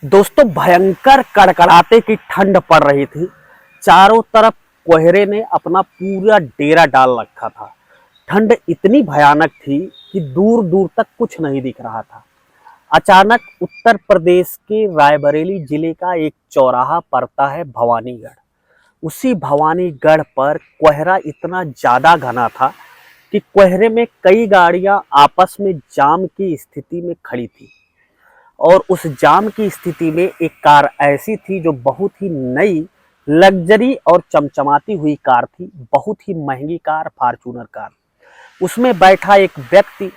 दोस्तों भयंकर कड़कड़ाते की ठंड पड़ रही थी। चारों तरफ कोहरे ने अपना पूरा डेरा डाल रखा था। ठंड इतनी भयानक थी कि दूर दूर तक कुछ नहीं दिख रहा था। अचानक उत्तर प्रदेश के रायबरेली जिले का एक चौराहा पड़ता है भवानीगढ़। उसी भवानीगढ़ पर कोहरा इतना ज्यादा घना था कि कोहरे में कई गाड़ियां आपस में जाम की स्थिति में खड़ी थी। और उस जाम की स्थिति में एक कार ऐसी थी जो बहुत ही नई, लग्जरी और चमचमाती हुई कार थी। बहुत ही महंगी कार, फॉर्च्यूनर कार। उसमें बैठा एक व्यक्ति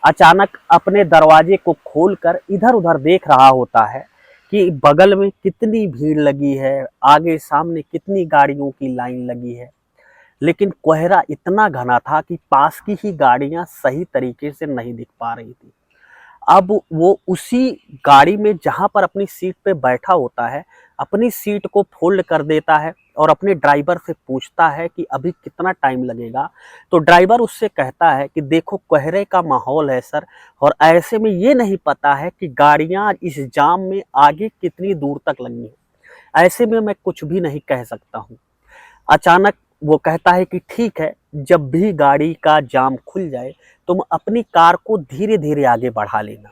अचानक अपने दरवाजे को खोलकर इधर उधर देख रहा होता है कि बगल में कितनी भीड़ लगी है, आगे सामने कितनी गाड़ियों की लाइन लगी है। लेकिन कोहरा इतना घना था कि पास की ही गाड़ियां सही तरीके से नहीं दिख पा रही थी। अब वो उसी गाड़ी में जहाँ पर अपनी सीट पे बैठा होता है, अपनी सीट को फोल्ड कर देता है और अपने ड्राइवर से पूछता है कि अभी कितना टाइम लगेगा। तो ड्राइवर उससे कहता है कि देखो कोहरे का माहौल है सर, और ऐसे में ये नहीं पता है कि गाड़ियाँ इस जाम में आगे कितनी दूर तक लगी हैं। ऐसे में मैं कुछ भी नहीं कह सकता हूँ। अचानक वो कहता है कि ठीक है, जब भी गाड़ी का जाम खुल जाए तुम अपनी कार को धीरे धीरे आगे बढ़ा लेना।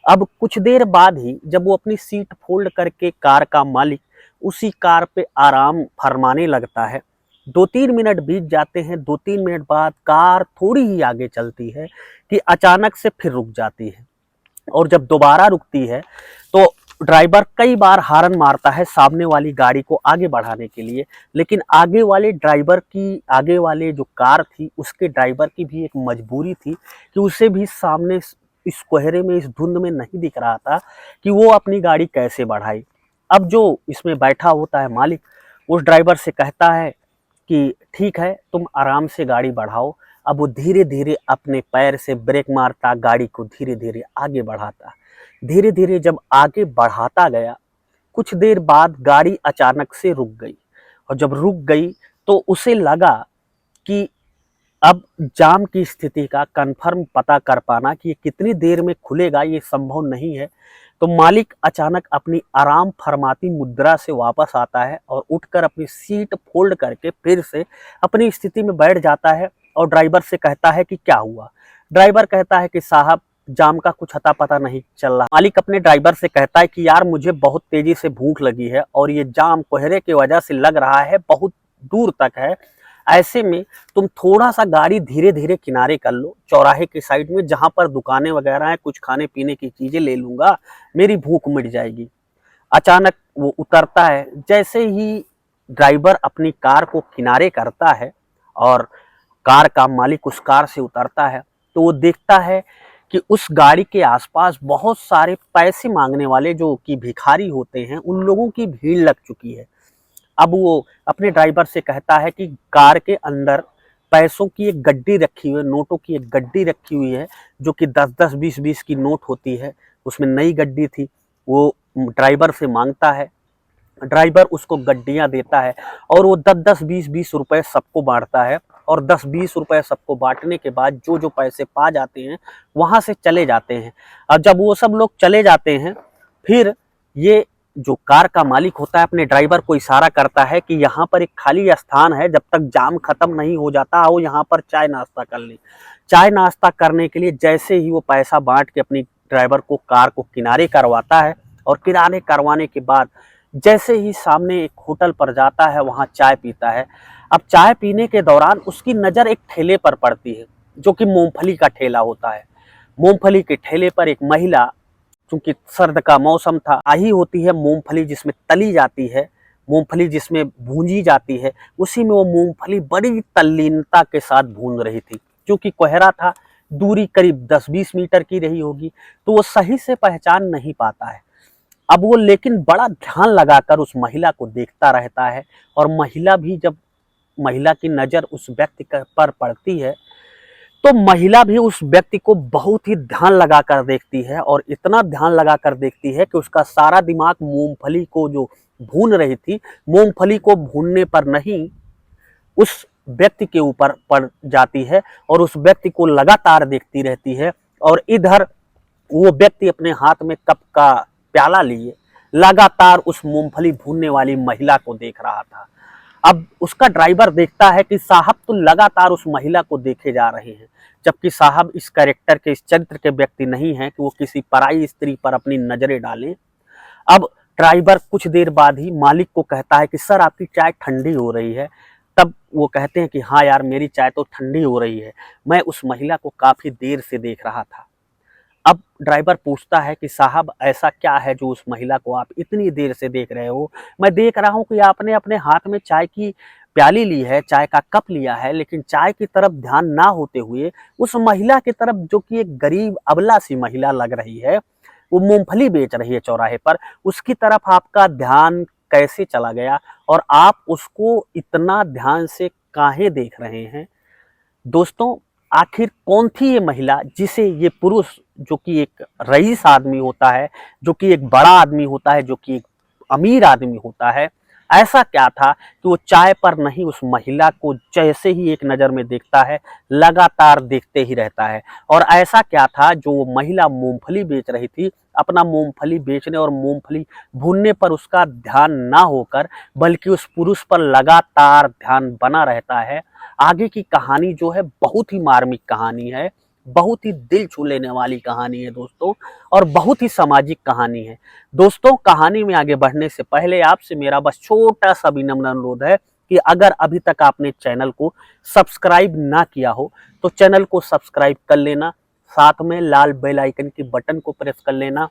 अब कुछ देर बाद ही जब वो अपनी सीट फोल्ड करके कार का मालिक उसी कार पे आराम फरमाने लगता है, 2-3 मिनट बीत जाते हैं। 2-3 मिनट बाद कार थोड़ी ही आगे चलती है कि अचानक से फिर रुक जाती है। और जब दोबारा रुकती है तो ड्राइवर कई बार हॉर्न मारता है सामने वाली गाड़ी को आगे बढ़ाने के लिए। लेकिन आगे वाले जो कार थी उसके ड्राइवर की भी एक मजबूरी थी कि उसे भी सामने इस कोहरे में, इस धुंध में नहीं दिख रहा था कि वो अपनी गाड़ी कैसे बढ़ाई। अब जो इसमें बैठा होता है मालिक, उस ड्राइवर से कहता है कि ठीक है, तुम आराम से गाड़ी बढ़ाओ। अब वो धीरे धीरे अपने पैर से ब्रेक मारता, गाड़ी को धीरे धीरे आगे बढ़ाता। धीरे धीरे जब आगे बढ़ाता गया, कुछ देर बाद गाड़ी अचानक से रुक गई। और जब रुक गई तो उसे लगा कि अब जाम की स्थिति का कंफर्म पता कर पाना कि ये कितनी देर में खुलेगा ये संभव नहीं है। तो मालिक अचानक अपनी आराम फरमाती मुद्रा से वापस आता है और उठकर अपनी सीट फोल्ड करके फिर से अपनी स्थिति में बैठ जाता है और ड्राइवर से कहता है कि क्या हुआ। ड्राइवर कहता है कि साहब, जाम का कुछ अता पता नहीं चल रहा। मालिक अपने ड्राइवर से कहता है कि यार, मुझे बहुत तेजी से भूख लगी है और ये जाम कोहरे की वजह से लग रहा है बहुत दूर तक है। ऐसे में तुम थोड़ा सा गाड़ी धीरे धीरे किनारे कर लो, चौराहे के साइड में जहां पर दुकानें वगैरह हैं, कुछ खाने पीने की चीजें ले लूंगा, मेरी भूख मिट जाएगी। अचानक वो उतरता है। जैसे ही ड्राइवर अपनी कार को किनारे करता है और कार का मालिक उस कार से उतरता है, तो वो देखता है कि उस गाड़ी के आसपास बहुत सारे पैसे मांगने वाले, जो कि भिखारी होते हैं, उन लोगों की भीड़ लग चुकी है। अब वो अपने ड्राइवर से कहता है कि कार के अंदर पैसों की एक गड्डी रखी हुई है, नोटों की एक गड्डी रखी हुई है, जो कि 10-10, 20-20 की नोट होती है। उसमें नई गड्डी थी। वो ड्राइवर से मांगता है, ड्राइवर उसको गड्डियां देता है और वो 10-10, 20-20 रुपए सबको बांटता है। और 10-20 रुपए सबको बांटने के बाद जो जो पैसे पा जाते हैं वहां से चले जाते हैं। और जब वो सब लोग चले जाते हैं, फिर ये जो कार का मालिक होता है अपने ड्राइवर को इशारा करता है कि यहाँ पर एक खाली स्थान है, जब तक जाम खत्म नहीं हो जाता आओ यहाँ पर चाय नाश्ता कर ले। चाय नाश्ता करने के लिए जैसे ही वो पैसा बांट के अपनी ड्राइवर को, कार को किनारे करवाता है, और किनारे करवाने के बाद जैसे ही सामने एक होटल पर जाता है, वहाँ चाय पीता है। अब चाय पीने के दौरान उसकी नज़र एक ठेले पर पड़ती है, जो कि मूंगफली का ठेला होता है। मूंगफली के ठेले पर एक महिला, चूंकि सर्द का मौसम था, आई होती है मूंगफली जिसमें तली जाती है, मूंगफली जिसमें भूंजी जाती है, उसी में वो मूंगफली बड़ी तल्लीनता के साथ भून रही थी। क्योंकि कोहरा था, दूरी करीब 10-20 मीटर की रही होगी, तो वो सही से पहचान नहीं पाता है। अब वो लेकिन बड़ा ध्यान लगाकर उस महिला को देखता रहता है, और महिला की नज़र उस व्यक्ति पर पड़ती है, तो महिला भी उस व्यक्ति को बहुत ही ध्यान लगाकर देखती है। और इतना ध्यान लगाकर देखती है कि उसका सारा दिमाग मूंगफली को जो भून रही थी, मूंगफली को भूनने पर नहीं, उस व्यक्ति के ऊपर पड़ जाती है और उस व्यक्ति को लगातार देखती रहती है। और इधर वो व्यक्ति अपने हाथ में कप का प्याला लिए लगातार उस मूंगफली भूनने वाली महिला को देख रहा था। अब उसका ड्राइवर देखता है कि साहब तो लगातार उस महिला को देखे जा रहे हैं, जबकि साहब इस कैरेक्टर के, इस चरित्र के व्यक्ति नहीं हैं कि वो किसी पराई स्त्री पर अपनी नजरें डालें। अब ड्राइवर कुछ देर बाद ही मालिक को कहता है कि सर आपकी चाय ठंडी हो रही है। तब वो कहते हैं कि हाँ यार मेरी चाय तो ठंडी हो रही है, मैं उस महिला को काफी देर से देख रहा था। अब ड्राइवर पूछता है कि साहब ऐसा क्या है जो उस महिला को आप इतनी देर से देख रहे हो? मैं देख रहा हूँ कि आपने अपने हाथ में चाय की प्याली ली है, चाय का कप लिया है, लेकिन चाय की तरफ ध्यान ना होते हुए उस महिला की तरफ, जो कि एक गरीब अबला सी महिला लग रही है, वो मूंगफली बेच रही है चौराहे पर, उसकी तरफ आपका ध्यान कैसे चला गया और आप उसको इतना ध्यान से काहे देख रहे हैं? दोस्तों, आखिर कौन थी ये महिला जिसे ये पुरुष, जो कि एक रईस आदमी होता है, जो कि एक बड़ा आदमी होता है, जो कि एक अमीर आदमी होता है, ऐसा क्या था कि वो चाय पर नहीं उस महिला को जैसे ही एक नज़र में देखता है लगातार देखते ही रहता है? और ऐसा क्या था जो वो महिला मूंगफली बेच रही थी, अपना मूंगफली बेचने और मूंगफली भूनने पर उसका ध्यान ना होकर बल्कि उस पुरुष पर लगातार ध्यान बना रहता है? आगे की कहानी जो है बहुत ही मार्मिक कहानी है, बहुत ही दिल छू लेने वाली कहानी है दोस्तों, और बहुत ही सामाजिक कहानी है। दोस्तों, कहानी में आगे बढ़ने से पहले आपसे मेरा बस छोटा सा विनम्र अनुरोध है कि अगर अभी तक आपने चैनल को सब्सक्राइब ना किया हो तो चैनल को सब्सक्राइब कर लेना, साथ में लाल बेल आइकन की बटन को प्रेस कर लेना,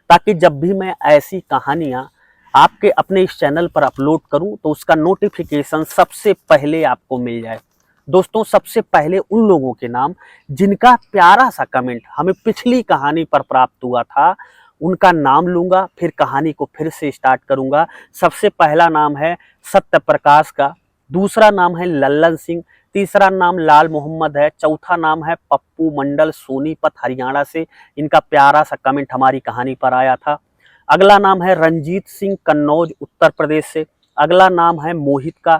ताकि जब भी मैं ऐसी कहानियाँ आपके अपने इस चैनल पर अपलोड करूं तो उसका नोटिफिकेशन सबसे पहले आपको मिल जाए। दोस्तों, सबसे पहले उन लोगों के नाम जिनका प्यारा सा कमेंट हमें पिछली कहानी पर प्राप्त हुआ था, उनका नाम लूंगा, फिर कहानी को फिर से स्टार्ट करूंगा। सबसे पहला नाम है सत्य प्रकाश का, दूसरा नाम है लल्लन सिंह, तीसरा नाम लाल मोहम्मद है, चौथा नाम है पप्पू मंडल सोनीपत हरियाणा से। इनका प्यारा सा कमेंट हमारी कहानी पर आया था। अगला नाम है रंजीत सिंह कन्नौज उत्तर प्रदेश से। अगला नाम है मोहित का।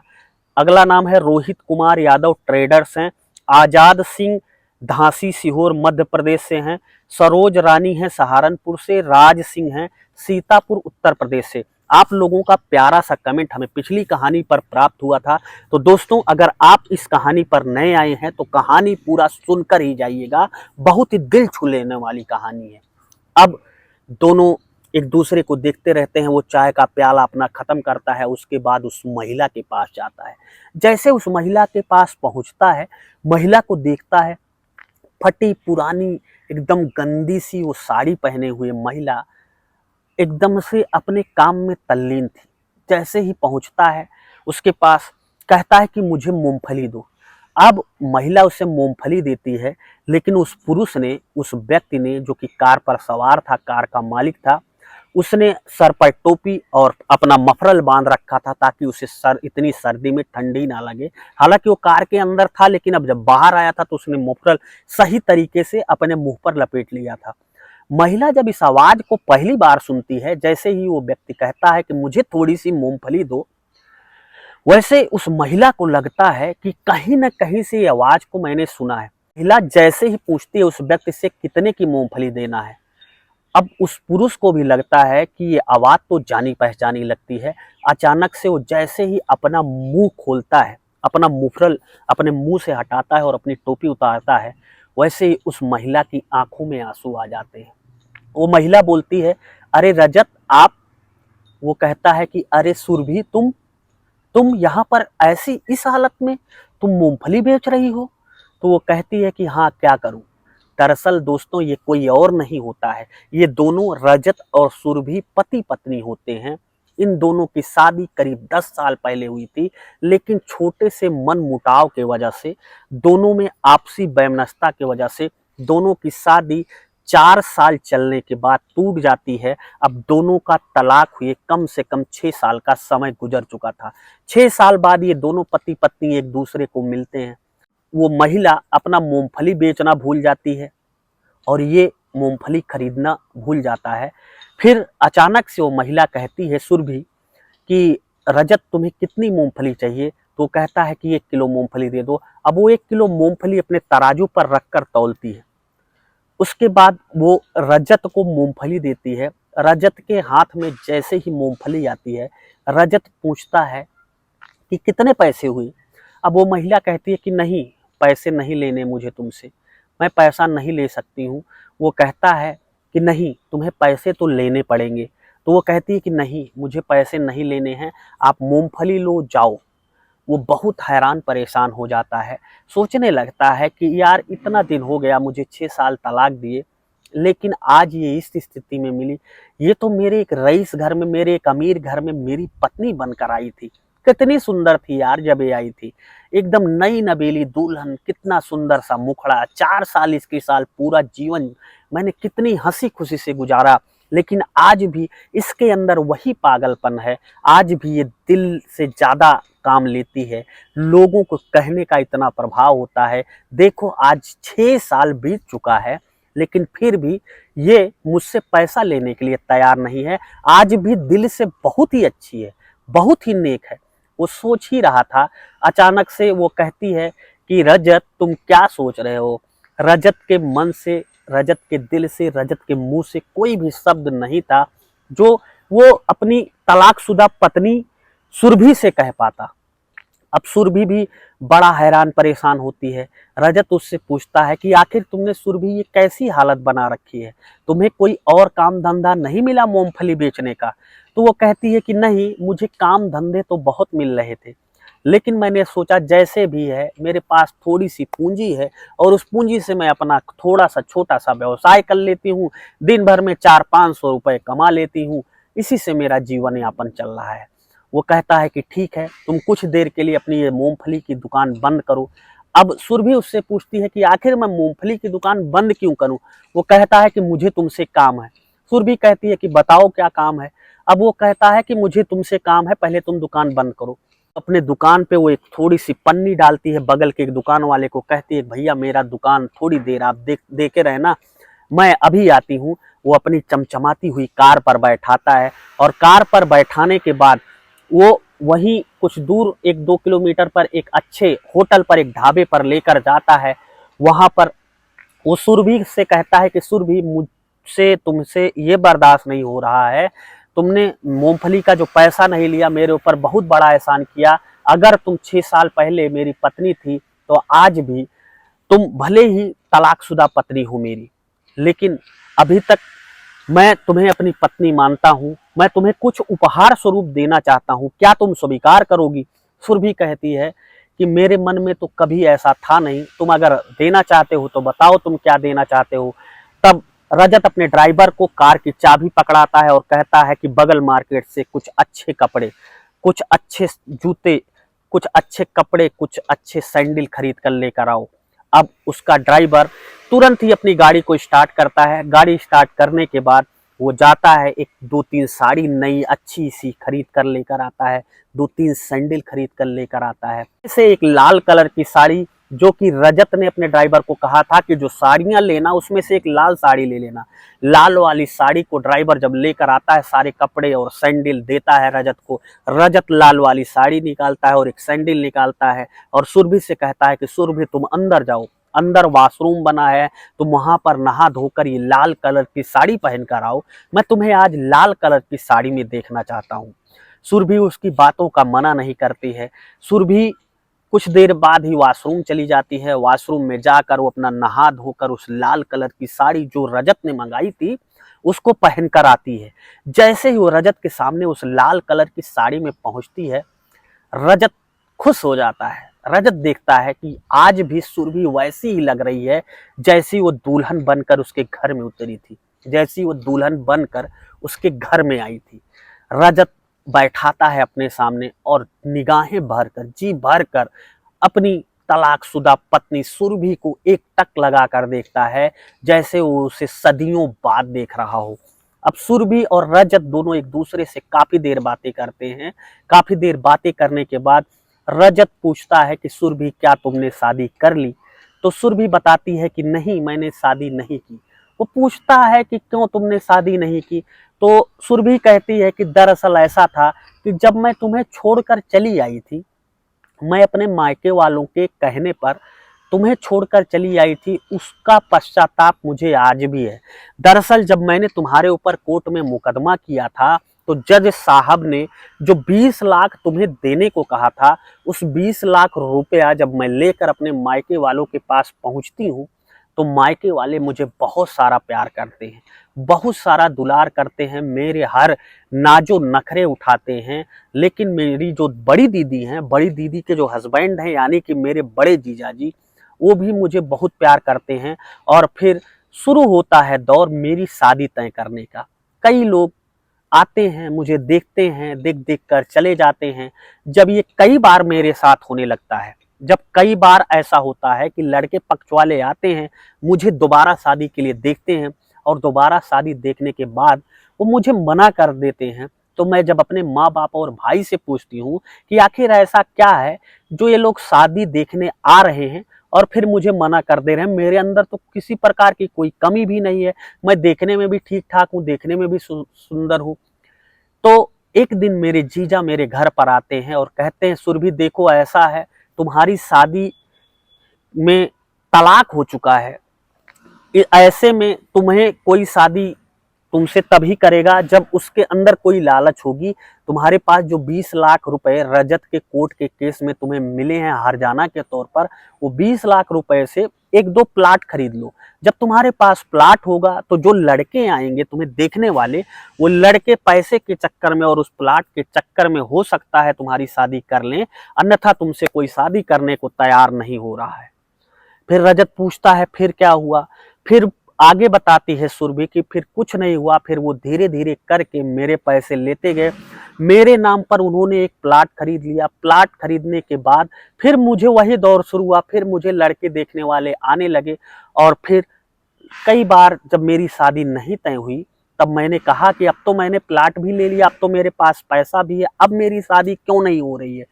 अगला नाम है रोहित कुमार यादव ट्रेडर्स हैं। आजाद सिंह धांसी सीहोर मध्य प्रदेश से हैं। सरोज रानी है सहारनपुर से। राज सिंह हैं सीतापुर उत्तर प्रदेश से। आप लोगों का प्यारा सा कमेंट हमें पिछली कहानी पर प्राप्त हुआ था। तो दोस्तों, अगर आप इस कहानी पर नए आए हैं तो कहानी पूरा सुनकर ही जाइएगा, बहुत ही दिल छू लेने वाली कहानी है। अब दोनों एक दूसरे को देखते रहते हैं, वो चाय का प्याला अपना खत्म करता है, उसके बाद उस महिला के पास जाता है। जैसे उस महिला के पास पहुंचता है, महिला को देखता है, फटी पुरानी एकदम गंदी सी वो साड़ी पहने हुए महिला एकदम से अपने काम में तल्लीन थी। जैसे ही पहुंचता है उसके पास, कहता है कि मुझे मूंगफली दो। अब महिला उसे मूंगफली देती है, लेकिन उस पुरुष ने, उस व्यक्ति ने जो कि कार पर सवार था, कार का मालिक था, उसने सर पर टोपी और अपना मफरल बांध रखा था ताकि उसे इतनी सर्दी में ठंडी ना लगे। हालांकि वो कार के अंदर था, लेकिन अब जब बाहर आया था तो उसने मफरल सही तरीके से अपने मुंह पर लपेट लिया था। महिला जब इस आवाज को पहली बार सुनती है, जैसे ही वो व्यक्ति कहता है कि मुझे थोड़ी सी मूंगफली दो, वैसे उस महिला को लगता है कि कहीं ना कहीं से ये आवाज को मैंने सुना है। महिला जैसे ही पूछती है उस व्यक्ति से कितने की मूंगफली देना है, अब उस पुरुष को भी लगता है कि ये आवाज तो जानी पहचानी लगती है। अचानक से वो जैसे ही अपना मुंह खोलता है, अपना मुफरल अपने मुंह से हटाता है और अपनी टोपी उतारता है, वैसे ही उस महिला की आंखों में आंसू आ जाते हैं। वो महिला बोलती है, अरे रजत आप? वो कहता है कि अरे सुरभि, तुम यहाँ पर ऐसी इस हालत में, तुम मूंगफली बेच रही हो? तो वो कहती है कि हाँ, क्या करूं। दरअसल दोस्तों, ये कोई और नहीं होता है, ये दोनों रजत और सुरभि पति पत्नी होते हैं। इन दोनों की शादी करीब 10 साल पहले हुई थी, लेकिन छोटे से मन मुटाव की वजह से, दोनों में आपसी वैमनस्यता की वजह से दोनों की शादी 4 साल चलने के बाद टूट जाती है। अब दोनों का तलाक हुए कम से कम 6 साल का समय गुजर चुका था। 6 साल बाद ये दोनों पति पत्नी एक दूसरे को मिलते हैं। वो महिला अपना मूंगफली बेचना भूल जाती है और ये मूंगफली खरीदना भूल जाता है। फिर अचानक से वो महिला कहती है सुरभि कि रजत, तुम्हें कितनी मूंगफली चाहिए? तो कहता है कि 1 किलो मूंगफली दे दो। अब वो 1 किलो मूंगफली अपने तराजू पर रखकर तौलती है। उसके बाद वो रजत को मूंगफली देती है रजत के हाथ में जैसे ही मूंगफली आती है, रजत पूछता है कि कितने पैसे हुए। अब वो महिला कहती है कि नहीं, पैसे नहीं लेने मुझे तुमसे, मैं पैसा नहीं ले सकती हूँ। वो कहता है कि नहीं, तुम्हें पैसे तो लेने पड़ेंगे। तो वो कहती है कि नहीं, मुझे पैसे नहीं लेने हैं, आप मूंगफली लो, जाओ। वो बहुत हैरान परेशान हो जाता है, सोचने लगता है कि यार इतना दिन हो गया, मुझे 6 साल तलाक दिए, लेकिन आज ये इस स्थिति में मिली। ये तो मेरे एक रईस घर में, मेरे एक अमीर घर में मेरी पत्नी बनकर आई थी। कितनी सुंदर थी यार जब ये आई थी, एकदम नई नवेली दुल्हन, कितना सुंदर सा मुखड़ा। 4 साल इसके साल पूरा जीवन मैंने कितनी हंसी खुशी से गुजारा, लेकिन आज भी इसके अंदर वही पागलपन है। आज भी ये दिल से ज्यादा काम लेती है, लोगों को कहने का इतना प्रभाव होता है। देखो आज 6 साल बीत चुका है, लेकिन फिर भी ये मुझसे पैसा लेने के लिए तैयार नहीं है। आज भी दिल से बहुत ही अच्छी है, बहुत ही नेक है। वो सोच ही रहा था, अचानक से वो कहती है कि रजत तुम क्या सोच रहे हो। रजत के मन से, रजत के दिल से, रजत के मुंह से कोई भी शब्द नहीं था जो वो अपनी तलाकशुदा पत्नी सुरभि से कह पाता। अब सुरभि भी बड़ा हैरान परेशान होती है। रजत उससे पूछता है कि आखिर तुमने सुरभि ये कैसी हालत बना रखी है, तुम्हें कोई और काम धंधा नहीं मिला मूंगफली बेचने का। तो वो कहती है कि नहीं, मुझे काम धंधे तो बहुत मिल रहे थे, लेकिन मैंने सोचा जैसे भी है मेरे पास थोड़ी सी पूंजी है, और उस पूंजी से मैं अपना थोड़ा सा छोटा सा व्यवसाय कर लेती हूँ, दिन भर में 400-500 रुपए कमा लेती हूँ, इसी से मेरा जीवन यापन चल रहा है। वो कहता है कि ठीक है, तुम कुछ देर के लिए अपनी ये मूंगफली की दुकान बंद करो। अब सुरभि उससे पूछती है कि आखिर मैं मूंगफली की दुकान बंद क्यों करूं। वो कहता है कि मुझे तुमसे काम है। सुरभि कहती है कि बताओ क्या काम है। अब वो कहता है कि मुझे तुमसे काम है, पहले तुम दुकान बंद करो। अपने दुकान पे वो एक थोड़ी सी पन्नी डालती है, बगल के एक दुकान वाले को कहती है भैया मेरा दुकान थोड़ी देर आप देखे रहना, मैं अभी आती हूँ। वो अपनी चमचमाती हुई कार पर बैठाता है, और कार पर बैठाने के बाद वो वहीं कुछ दूर 1-2 किलोमीटर पर एक अच्छे होटल पर, एक ढाबे पर लेकर जाता है। वहां पर वो सुरभि से कहता है कि सुरभि, मुझसे तुमसे ये बर्दाश्त नहीं हो रहा है, तुमने मूंगफली का जो पैसा नहीं लिया, मेरे ऊपर बहुत बड़ा एहसान किया। अगर तुम 6 साल पहले मेरी पत्नी थी तो आज भी तुम भले ही तलाकशुदा पत्नी हो मेरी, लेकिन अभी तक मैं तुम्हें अपनी पत्नी मानता हूँ। मैं तुम्हें कुछ उपहार स्वरूप देना चाहता हूँ, क्या तुम स्वीकार करोगी। सुरभि कहती है कि मेरे मन में तो कभी ऐसा था नहीं, तुम अगर देना चाहते हो तो बताओ तुम क्या देना चाहते हो। तब रजत अपने ड्राइवर को कार की चाबी पकड़ाता है और कहता है कि बगल मार्केट से कुछ अच्छे कपड़े, कुछ अच्छे जूते, कुछ अच्छे कपड़े, कुछ अच्छे सैंडल खरीद कर लेकर आओ। अब उसका ड्राइवर तुरंत ही अपनी गाड़ी को स्टार्ट करता है। गाड़ी स्टार्ट करने के बाद वो जाता है, एक 2-3 साड़ी नई अच्छी सी खरीद कर लेकर आता है, 2-3 सैंडल खरीद कर लेकर आता है। इसे एक लाल कलर की साड़ी, जो कि रजत ने अपने ड्राइवर को कहा था कि जो साड़ियां लेना उसमें से एक लाल साड़ी ले लेना। लाल वाली साड़ी को ड्राइवर जब लेकर आता है, सारे कपड़े और सैंडल देता है रजत को। रजत लाल वाली साड़ी निकालता है और एक सैंडल निकालता है, और सुरभि से कहता है कि सुरभि तुम अंदर जाओ, अंदर वॉशरूम बना है, तुम वहां पर नहा धोकर ये लाल कलर की साड़ी पहन कर आओ, मैं तुम्हें आज लाल कलर की साड़ी में देखना चाहता हूँ। सुरभि उसकी बातों का मना नहीं करती है। सुरभि कुछ देर बाद ही वॉशरूम चली जाती है। वॉशरूम में जाकर वो अपना नहा धोकर उस लाल कलर की साड़ी जो रजत ने मंगाई थी उसको पहन कर आती है। जैसे ही वो रजत के सामने उस लाल कलर की साड़ी में पहुंचती है, रजत खुश हो जाता है। रजत देखता है कि आज भी सुरभि वैसी ही लग रही है जैसी वो दुल्हन बनकर उसके घर में उतरी थी, जैसी वो दुल्हन बनकर उसके घर में आई थी। रजत बैठाता है अपने सामने और निगाहें भरकर, जी भरकर अपनी तलाकशुदा पत्नी सुरभि को एक टक लगा कर देखता है, जैसे वो उसे सदियों बाद देख रहा हो। अब सुरभि और रजत दोनों एक दूसरे से काफी देर बातें करते हैं। काफी देर बातें करने के बाद रजत पूछता है कि सुरभि, क्या तुमने शादी कर ली। तो सुरभि बताती है कि नहीं, मैंने शादी नहीं की। वो पूछता है कि क्यों तुमने शादी नहीं की। तो सुरभि कहती है कि दरअसल ऐसा था कि जब मैं तुम्हें छोड़कर चली आई थी, मैं अपने मायके वालों के कहने पर तुम्हें छोड़कर चली आई थी, उसका पश्चाताप मुझे आज भी है। दरअसल जब मैंने तुम्हारे ऊपर कोर्ट में मुकदमा किया था, तो जज साहब ने जो 20 लाख तुम्हें देने को कहा था, उस 20 लाख रुपया जब मैं लेकर अपने मायके वालों के पास पहुंचती हूँ, तो मायके वाले मुझे बहुत सारा प्यार करते हैं, बहुत सारा दुलार करते हैं, मेरे हर नाजो नखरे उठाते हैं। लेकिन मेरी जो बड़ी दीदी हैं, बड़ी दीदी के जो हस्बैंड हैं, यानी कि मेरे बड़े जीजा जी, वो भी मुझे बहुत प्यार करते हैं। और फिर शुरू होता है दौर मेरी शादी तय करने का। कई लोग आते हैं, मुझे देखते हैं, देख देख कर चले जाते हैं। जब ये कई बार मेरे साथ होने लगता है, जब कई बार ऐसा होता है कि लड़के पक्ष वाले आते हैं, मुझे दोबारा शादी के लिए देखते हैं, और दोबारा शादी देखने के बाद वो मुझे मना कर देते हैं, तो मैं जब अपने माँ बाप और भाई से पूछती हूँ कि आखिर ऐसा क्या है जो ये लोग शादी देखने आ रहे हैं और फिर मुझे मना कर दे रहे हैं। मेरे अंदर तो किसी प्रकार की कोई कमी भी नहीं है, मैं देखने में भी ठीक ठाक हूँ, देखने में भी सुंदर हूँ। तो एक दिन मेरे जीजा मेरे घर पर आते हैं और कहते हैं, सुरभि देखो ऐसा है, तुम्हारी शादी में तलाक हो चुका है, ऐसे में तुम्हें कोई शादी तुमसे तभी करेगा जब उसके अंदर कोई लालच होगी। तुम्हारे पास जो 20 लाख रुपए रजत के कोर्ट के केस में तुम्हें मिले हैं हरजाना के तौर पर, वो 20 लाख रुपए से एक दो प्लाट खरीद लो। जब तुम्हारे पास प्लाट होगा तो जो लड़के आएंगे तुम्हें देखने वाले, वो लड़के पैसे के चक्कर में और उस प्लाट के चक्कर में हो सकता है तुम्हारी शादी कर लें, अन्यथा तुमसे कोई शादी करने को तैयार नहीं हो रहा है। फिर रजत पूछता है फिर क्या हुआ, फिर आगे बताती है सुरभि कि फिर कुछ नहीं हुआ। फिर वो धीरे धीरे करके मेरे पैसे लेते गए, मेरे नाम पर उन्होंने एक प्लाट खरीद लिया। प्लाट खरीदने के बाद फिर मुझे वही दौर शुरू हुआ, फिर मुझे लड़के देखने वाले आने लगे। और फिर कई बार जब मेरी शादी नहीं तय हुई, तब मैंने कहा कि अब तो मैंने प्लाट भी ले लिया, अब तो मेरे पास पैसा भी है, अब मेरी शादी क्यों नहीं हो रही है।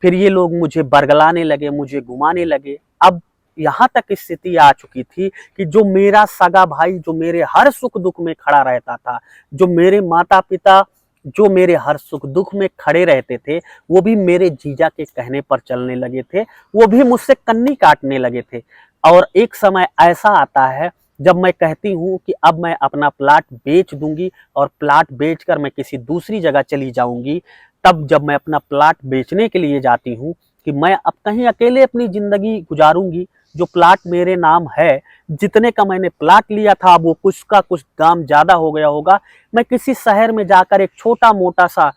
फिर ये लोग मुझे बरगलाने लगे, मुझे घुमाने लगे। अब यहाँ तक स्थिति आ चुकी थी कि जो मेरा सगा भाई, जो मेरे हर सुख दुख में खड़ा रहता था, जो मेरे माता पिता जो मेरे हर सुख दुख में खड़े रहते थे, वो भी मेरे जीजा के कहने पर चलने लगे थे, वो भी मुझसे कन्नी काटने लगे थे। और एक समय ऐसा आता है जब मैं कहती हूँ कि अब मैं अपना प्लाट बेच दूंगी और प्लाट बेचकर मैं किसी दूसरी जगह चली जाऊंगी। तब जब मैं अपना प्लाट बेचने के लिए जाती हूँ कि मैं अब कहीं अकेले अपनी जिंदगी गुजारूंगी, जो प्लाट मेरे नाम है, जितने का मैंने प्लाट लिया था वो कुछ का कुछ दाम ज्यादा हो गया होगा, मैं किसी शहर में जाकर एक छोटा मोटा सा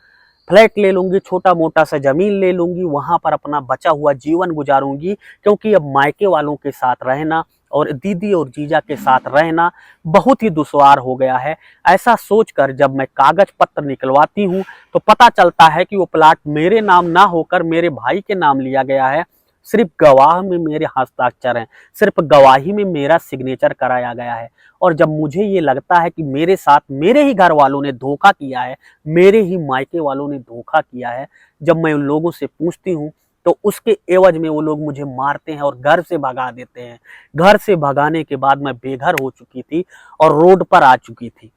फ्लैट ले लूंगी, छोटा मोटा सा जमीन ले लूंगी, वहां पर अपना बचा हुआ जीवन गुजारूंगी। क्योंकि अब मायके वालों के साथ रहना और दीदी और जीजा के साथ रहना बहुत ही दुश्वार हो गया है। ऐसा सोचकर जब मैं कागज पत्र निकलवाती हूँ, तो पता चलता है कि वो प्लाट मेरे नाम ना होकर मेरे भाई के नाम लिया गया है। सिर्फ गवाह में मेरे हस्ताक्षर हैं, सिर्फ गवाही में मेरा सिग्नेचर कराया गया है। और जब मुझे ये लगता है कि मेरे साथ मेरे ही घर वालों ने धोखा किया है, मेरे ही मायके वालों ने धोखा किया है, जब मैं उन लोगों से पूछती हूँ, तो उसके एवज में वो लोग मुझे मारते हैं और घर से भगा देते हैं। घर से भगाने के बाद मैं बेघर हो चुकी थी और रोड पर आ चुकी थी।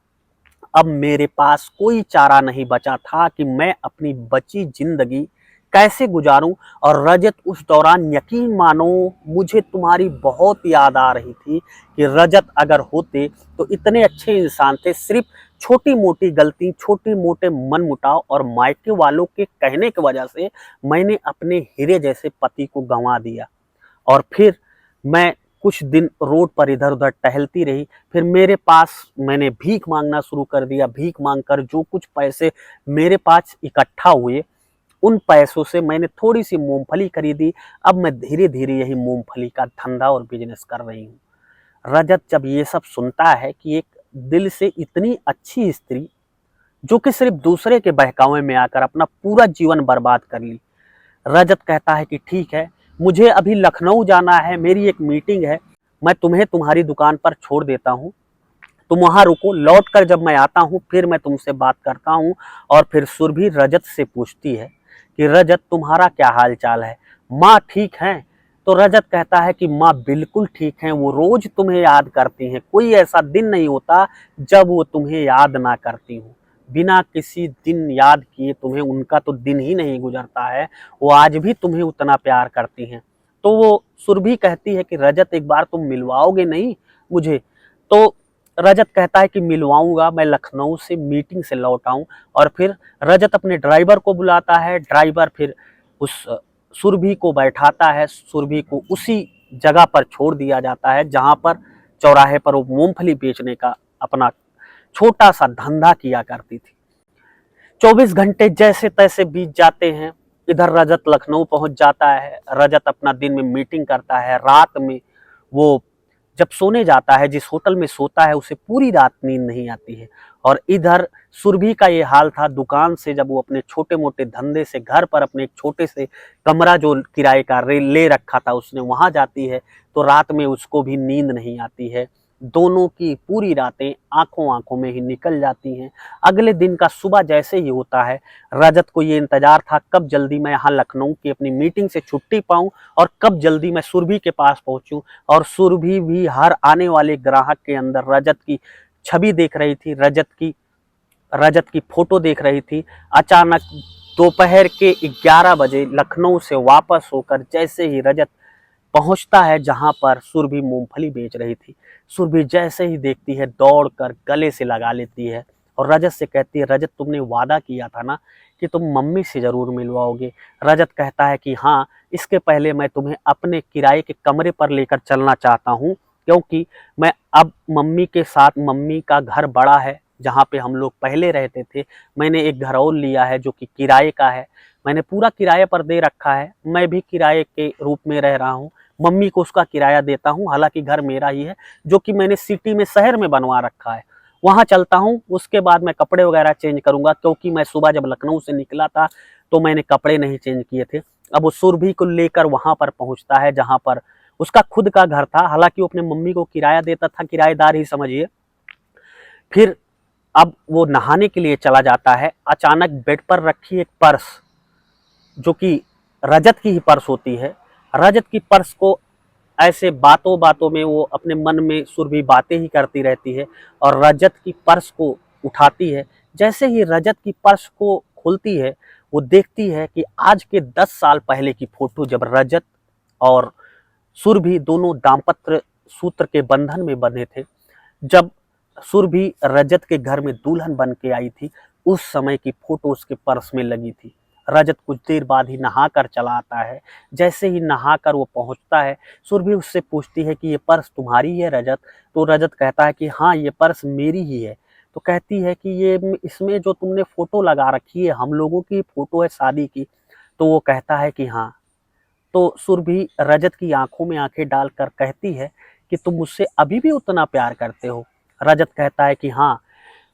अब मेरे पास कोई चारा नहीं बचा था कि मैं अपनी बची जिंदगी कैसे गुजारूं। और रजत, उस दौरान यकीन मानो मुझे तुम्हारी बहुत याद आ रही थी कि रजत अगर होते तो इतने अच्छे इंसान थे। सिर्फ छोटी मोटी गलती, छोटे मोटे मनमुटाव और मायके वालों के कहने की वजह से मैंने अपने हीरे जैसे पति को गंवा दिया। और फिर मैं कुछ दिन रोड पर इधर उधर टहलती रही। फिर मेरे पास मैंने भीख मांगना शुरू कर दिया। भीख मांगकर जो कुछ पैसे मेरे पास इकट्ठा हुए, उन पैसों से मैंने थोड़ी सी मूंगफली खरीदी। अब मैं धीरे धीरे यही मूंगफली का धंधा और बिजनेस कर रही हूँ। रजत जब ये सब सुनता है कि एक दिल से इतनी अच्छी स्त्री, जो कि सिर्फ दूसरे के बहकावे में आकर अपना पूरा जीवन बर्बाद कर ली, रजत कहता है कि ठीक है, मुझे अभी लखनऊ जाना है, मेरी एक मीटिंग है, मैं तुम्हें तुम्हारी दुकान पर छोड़ देता हूँ, तुम वहां रुको, लौट कर जब मैं आता हूँ फिर मैं तुमसे बात करता हूँ। और फिर सुरभि रजत से पूछती है कि रजत, तुम्हारा क्या हाल चाल है, माँ ठीक है? तो रजत कहता है कि माँ बिल्कुल ठीक है, वो रोज तुम्हें याद करती हैं, कोई ऐसा दिन नहीं होता जब वो तुम्हें याद ना करती हूँ। बिना किसी दिन याद किए तुम्हें उनका तो दिन ही नहीं गुजरता है, वो आज भी तुम्हें उतना प्यार करती हैं। तो वो सुरभि कहती है कि रजत एक बार तुम मिलवाओगे नहीं मुझे? तो रजत कहता है कि मिलवाऊंगा, मैं लखनऊ से मीटिंग से लौट आऊं। और फिर रजत अपने ड्राइवर को बुलाता है, ड्राइवर फिर उस सुरभि को बैठाता है, सुरभि को उसी जगह पर छोड़ दिया जाता है जहां पर चौराहे पर वो मूंगफली बेचने का अपना छोटा सा धंधा किया करती थी। 24 घंटे जैसे तैसे बीत जाते हैं। इधर रजत लखनऊ पहुंच जाता है। रजत अपना दिन में मीटिंग करता है, रात में वो जब सोने जाता है, जिस होटल में सोता है उसे पूरी रात नींद नहीं आती है। और इधर सुरभि का ये हाल था, दुकान से जब वो अपने छोटे मोटे धंधे से घर पर अपने एक छोटे से कमरा जो किराए का ले रखा था उसने वहां जाती है, तो रात में उसको भी नींद नहीं आती है। दोनों की पूरी रातें आंखों आंखों में ही निकल जाती हैं। अगले दिन का सुबह जैसे ही होता है, रजत को ये इंतजार था कब जल्दी मैं यहाँ लखनऊ की अपनी मीटिंग से छुट्टी पाऊं और कब जल्दी मैं सुरभि के पास पहुंचूं। और सुरभि भी हर आने वाले ग्राहक के अंदर रजत की छवि देख रही थी, रजत की फोटो देख रही थी। अचानक दोपहर के 11 बजे लखनऊ से वापस होकर जैसे ही रजत पहुंचता है जहां पर सुरभि मूंगफली बेच रही थी, सुरभि जैसे ही देखती है दौड़कर गले से लगा लेती है और रजत से कहती है, रजत तुमने वादा किया था ना कि तुम मम्मी से जरूर मिलवाओगे। रजत कहता है कि हाँ, इसके पहले मैं तुम्हें अपने किराए के कमरे पर लेकर चलना चाहता हूँ, क्योंकि मैं अब मम्मी के साथ, मम्मी का घर बड़ा है जहाँ पे हम लोग पहले रहते थे, मैंने एक घर और लिया है जो कि किराए का है, मैंने पूरा किराए पर दे रखा है, मैं भी किराए के रूप में रह रहा हूँ, मम्मी को उसका किराया देता हूँ, हालांकि घर मेरा ही है जो कि मैंने सिटी में शहर में बनवा रखा है। वहाँ चलता हूँ, उसके बाद मैं कपड़े वगैरह चेंज करूंगा, क्योंकि मैं सुबह जब लखनऊ से निकला था तो मैंने कपड़े नहीं चेंज किए थे। अब वो सुरभि को लेकर वहां पर पहुंचता है जहां पर उसका खुद का घर था, हालांकि वो अपने मम्मी को किराया देता था, किराएदार ही समझिए। फिर अब वो नहाने के लिए चला जाता है। अचानक बेड पर रखी एक पर्स, जो कि रजत की ही पर्स होती है, रजत की पर्स को ऐसे बातों बातों में वो अपने मन में सुरभि बातें ही करती रहती है और रजत की पर्स को उठाती है। जैसे ही रजत की पर्स को खोलती है, वो देखती है कि आज के 10 साल पहले की फोटो, जब रजत और सुरभि दोनों दाम्पत्य सूत्र के बंधन में बंधे थे, जब सुरभि रजत के घर में दुल्हन बन के आई थी, उस समय की फोटो उसके पर्स में लगी थी। रजत कुछ देर बाद ही नहाकर चला आता है। जैसे ही नहाकर वो पहुंचता है, सुरभि उससे पूछती है कि ये पर्स तुम्हारी है रजत? तो रजत कहता है कि हाँ, ये पर्स मेरी ही है। तो कहती है कि ये इसमें जो तुमने फोटो लगा रखी है, हम लोगों की फोटो है शादी की। तो वो कहता है कि हाँ। तो सुरभि रजत की आंखों में आंखें डालकर कहती है कि तुम मुझसे अभी भी उतना प्यार करते हो? रजत कहता है कि हाँ,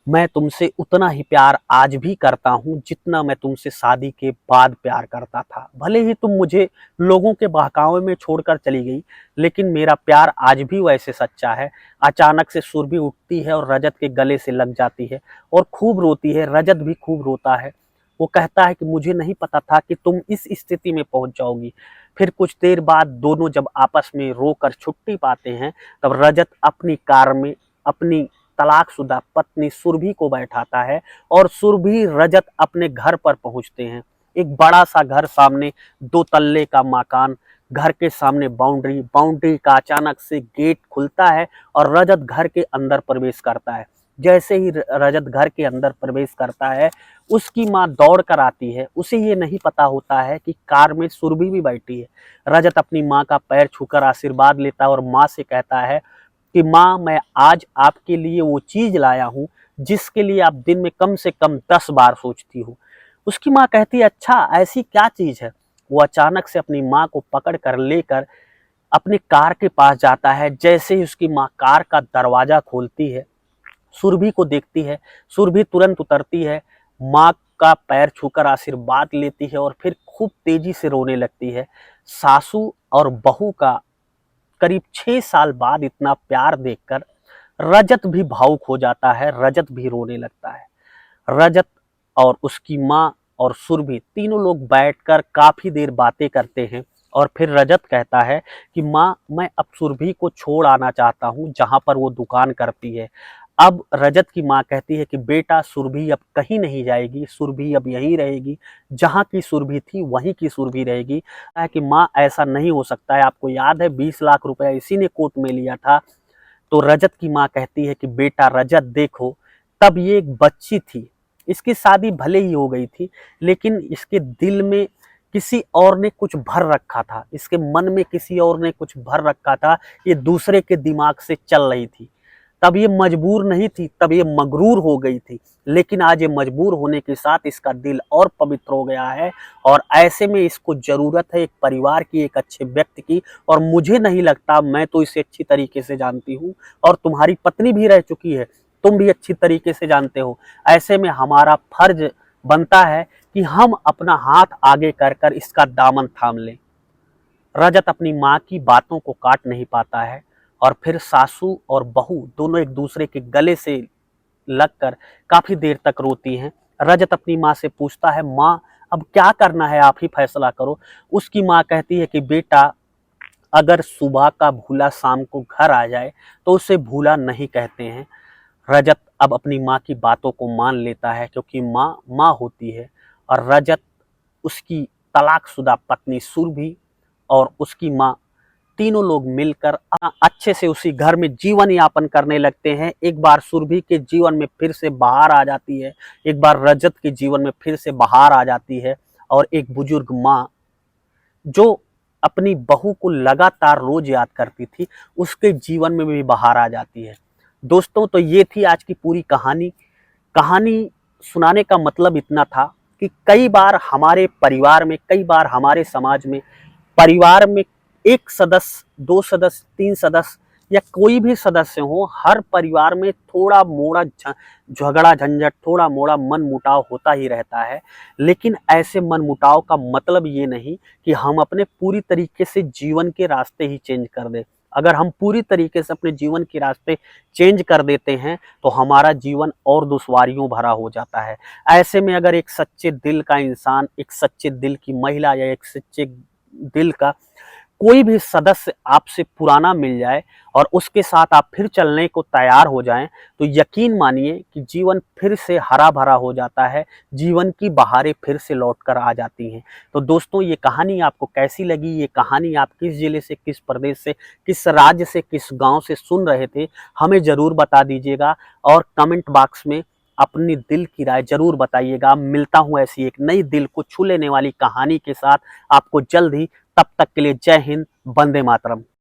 मैं तुमसे उतना ही प्यार आज भी करता हूँ जितना मैं तुमसे शादी के बाद प्यार करता था। भले ही तुम मुझे लोगों के बहकावे में छोड़कर चली गई, लेकिन मेरा प्यार आज भी वैसे सच्चा है। अचानक से सुरभि उठती है और रजत के गले से लग जाती है और खूब रोती है। रजत भी खूब रोता है। वो कहता है कि मुझे नहीं पता था कि तुम इस स्थिति में पहुंच जाओगी। फिर कुछ देर बाद दोनों जब आपस में रोकर छुट्टी पाते हैं, तब रजत अपनी कार में अपनी तलाकशुदा पत्नी सुरभि को बैठाता है और सुरभि रजत अपने घर पर पहुंचते हैं। एक बड़ा सा घर, सामने 2 तल्ले का मकान, घर के सामने बाउंड्री, बाउंड्री का अचानक से गेट खुलता है और रजत घर के अंदर प्रवेश करता है। जैसे ही रजत घर के अंदर प्रवेश करता है, उसकी माँ दौड़ कर आती है। उसे ये नहीं पता होता है कि कार में सुरभि भी बैठी है। रजत अपनी माँ का पैर छूकर आशीर्वाद लेता है और माँ से कहता है कि माँ, मैं आज आपके लिए वो चीज लाया हूँ जिसके लिए आप दिन में कम से कम 10 बार सोचती हो। उसकी माँ कहती है, अच्छा ऐसी क्या चीज है? वो अचानक से अपनी माँ को पकड़ कर लेकर अपनी कार के पास जाता है। जैसे ही उसकी माँ कार का दरवाजा खोलती है, सुरभि को देखती है, सुरभि तुरंत उतरती है, माँ का पैर छूकर आशीर्वाद लेती है और फिर खूब तेजी से रोने लगती है। सासू और बहू का करीब 6 साल बाद इतना प्यार देखकर रजत भी भावुक हो जाता है, रजत भी रोने लगता है। रजत और उसकी माँ और सुरभि तीनों लोग बैठकर काफी देर बातें करते हैं और फिर रजत कहता है कि माँ, मैं अब सुरभि को छोड़ आना चाहता हूँ जहाँ पर वो दुकान करती है। अब रजत की माँ कहती है कि बेटा सुरभि अब कहीं नहीं जाएगी, सुरभि अब यहीं रहेगी, जहाँ की सुरभि थी वहीं की सुरभि रहेगी। है कि माँ ऐसा नहीं हो सकता है, आपको याद है 20 लाख रुपया इसी ने कोर्ट में लिया था। तो रजत की माँ कहती है कि बेटा रजत देखो, तब ये एक बच्ची थी, इसकी शादी भले ही हो गई थी, लेकिन इसके दिल में किसी और ने कुछ भर रखा था, इसके मन में किसी और ने कुछ भर रखा था, ये दूसरे के दिमाग से चल रही थी। तब ये मजबूर नहीं थी, तब ये मगरूर हो गई थी, लेकिन आज ये मजबूर होने के साथ इसका दिल और पवित्र हो गया है। और ऐसे में इसको जरूरत है एक परिवार की, एक अच्छे व्यक्ति की। और मुझे नहीं लगता, मैं तो इसे अच्छी तरीके से जानती हूँ, और तुम्हारी पत्नी भी रह चुकी है, तुम भी अच्छी तरीके से जानते हो। ऐसे में हमारा फर्ज बनता है कि हम अपना हाथ आगे कर कर इसका दामन थाम लें। रजत अपनी माँ की बातों को काट नहीं पाता है, और फिर सासू और बहू दोनों एक दूसरे के गले से लगकर काफी देर तक रोती हैं। रजत अपनी माँ से पूछता है, माँ अब क्या करना है, आप ही फैसला करो। उसकी माँ कहती है कि बेटा अगर सुबह का भूला शाम को घर आ जाए तो उसे भूला नहीं कहते हैं। रजत अब अपनी माँ की बातों को मान लेता है, क्योंकि माँ माँ होती है। और रजत, उसकी तलाकशुदा पत्नी सुरभि और उसकी माँ, तीनों लोग मिलकर अच्छे से उसी घर में जीवन यापन करने लगते हैं। एक बार सुरभि के जीवन में फिर से बहार आ जाती है, एक बार रजत के जीवन में फिर से बहार आ जाती है। और एक बुजुर्ग माँ जो अपनी बहू को लगातार रोज याद करती थी, उसके जीवन में भी बहार आ जाती है। दोस्तों, तो ये थी आज की पूरी कहानी। कहानी सुनाने का मतलब इतना था कि कई बार हमारे परिवार में, कई बार हमारे समाज में, परिवार में एक सदस्य, दो सदस्य, तीन सदस्य या कोई भी सदस्य हो, हर परिवार में थोड़ा मोड़ा झगड़ा झंझट, थोड़ा मोड़ा मन मुटाव होता ही रहता है। लेकिन ऐसे मन मुटाव का मतलब ये नहीं कि हम अपने पूरी तरीके से जीवन के रास्ते ही चेंज कर दें। अगर हम पूरी तरीके से अपने जीवन के रास्ते चेंज कर देते हैं तो हमारा जीवन और दुश्वारियों भरा हो जाता है। ऐसे में अगर एक सच्चे दिल का इंसान, एक सच्चे दिल की महिला या एक सच्चे दिल का कोई भी सदस्य आपसे पुराना मिल जाए और उसके साथ आप फिर चलने को तैयार हो जाएं, तो यकीन मानिए कि जीवन फिर से हरा भरा हो जाता है, जीवन की बहारें फिर से लौट कर आ जाती हैं। तो दोस्तों, ये कहानी आपको कैसी लगी? ये कहानी आप किस जिले से, किस प्रदेश से, किस राज्य से, किस गांव से सुन रहे थे, हमें ज़रूर बता दीजिएगा। और कमेंट बॉक्स में अपनी दिल की राय जरूर बताइएगा। मिलता हूँ ऐसी एक नई दिल को छू लेने वाली कहानी के साथ आपको जल्द ही। तब तक के लिए जय हिंद, वंदे मातरम।